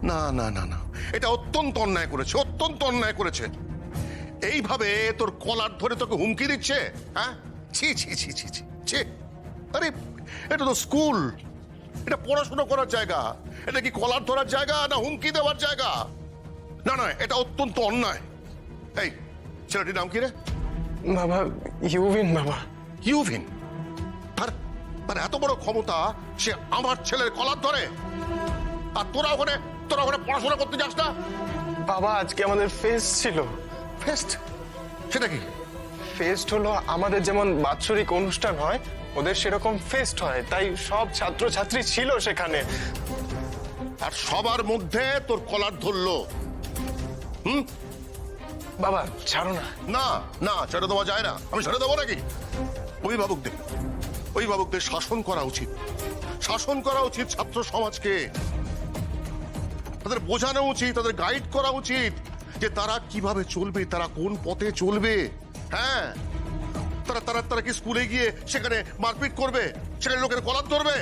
না না না না, এটা অত্যন্ত অন্যায় করেছে, অত্যন্ত অন্যায় করেছে। এইভাবে তোর কলার ধরে তোকে হুমকি দিচ্ছে? হ্যাঁ, ছি ছি ছি ছি ছি ছি। আরে এটা তো স্কুল, এটা পড়াশোনা করার জায়গা। এটা কি কলার ধরার জায়গা না হুমকি দেওয়ার জায়গা? না না, এটা অত্যন্ত অন্যায়। এই ছেলেটির নাম কি রে? বাবা ইউভিন। বাবা ইউভিন? তার তার এত বড় ক্ষমতা, সে আমার ছেলের কলার ধরে? আর তোরা ওখানে পড়াশোনা করতে যাস না? বাবা আজকে আমাদের ফেস্ট ছিল। ফেস্ট? সেটা কি? ফেস্ট হলো আমাদের যেমন বাৎসরিক অনুষ্ঠান হয়, ওদের সেরকম ফেস্ট হয়, তাই সব ছাত্রছাত্রী ছিল সেখানে। আর সবার মধ্যে তোর কলার ধরলো? হুম? বাবা ছাড়ো না। না না, ছেড়ে দেওয়া যায় না। আমি ছেড়ে দেবো নাকি? অভিভাবকদের শাসন করা উচিত, শাসন করা উচিত ছাত্র সমাজকে। তাদের বোঝানো উচিত, তাদের গাইড করা উচিত যে তারা কিভাবে চলবে, তারা কোন পথে চলবে। হ্যাঁ, তারা তারা তারা কি স্কুলে গিয়ে সেখানে মারপিট করবে, সেখানে লোকের কলার ধরবে?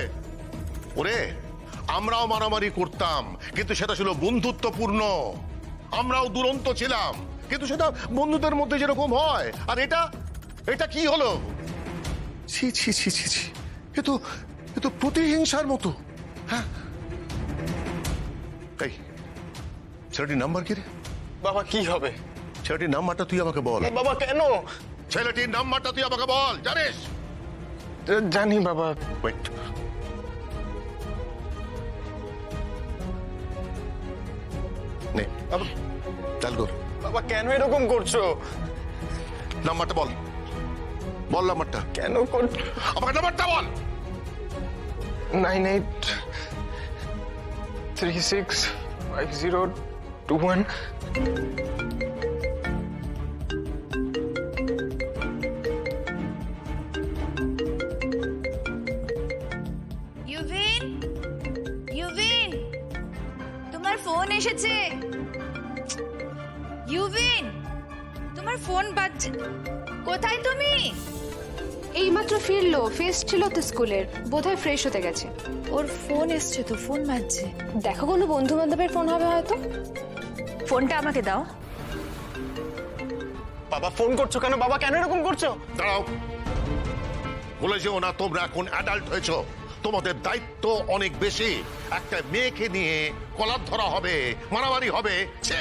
ওরে, আমরাও মারামারি করতাম, কিন্তু সেটা ছিল বন্ধুত্বপূর্ণ। আমরাও দুরন্ত ছিলাম, কিন্তু সেটা বন্ধুদের মধ্যে যেরকম হয়। আর এটা এটা কি হলো? ছি ছি ছি ছি ছি, এ তো প্রতিহিংসার মতো। হ্যাঁ, এই ছেলেটির নাম্বার কি রে? বাবা কি হবে? ছেলেটির নাম্বারটা তুই আমাকে বল। বাবা কেন? ছেলেটির নাম্বারটা তুই আমাকে বল, জানিস? জানি বাবা। ওয়েট, নে চাল কর। বাবা কেন এরকম করছো? নাম্বারটা বল, বল নাম্বারটা। কেন করছো? আমাকে নাম্বারটা বল। 98365021। ইউভিন, ইউভিন, তোমার ফোন এসেছে। ইউভিন, তোমার ফোন বাজছে। কোথায় তুমি? এইমাত্র ফিরলো, ফেস্ট ছিল তো স্কুলের, বোধহয় ফ্রেশ হতে গেছে। ওর ফোন এসছে তো, ফোন বাজছে। দেখো কোনো বন্ধু বান্ধবের ফোন হবে হয়তো। ফোনটা আমাকে দাও। বাবা ফোন করছো কেন? বাবা কেন এরকম করছো? দাঁড়াও, বলে যেও না তোমরা এখন অ্যাডাল্ট হয়েছো, তোমাদের দায়িত্ব অনেক বেশি। একটা মেয়েকে নিয়ে কলার ধরা হবে, মারামারি হবে, ছে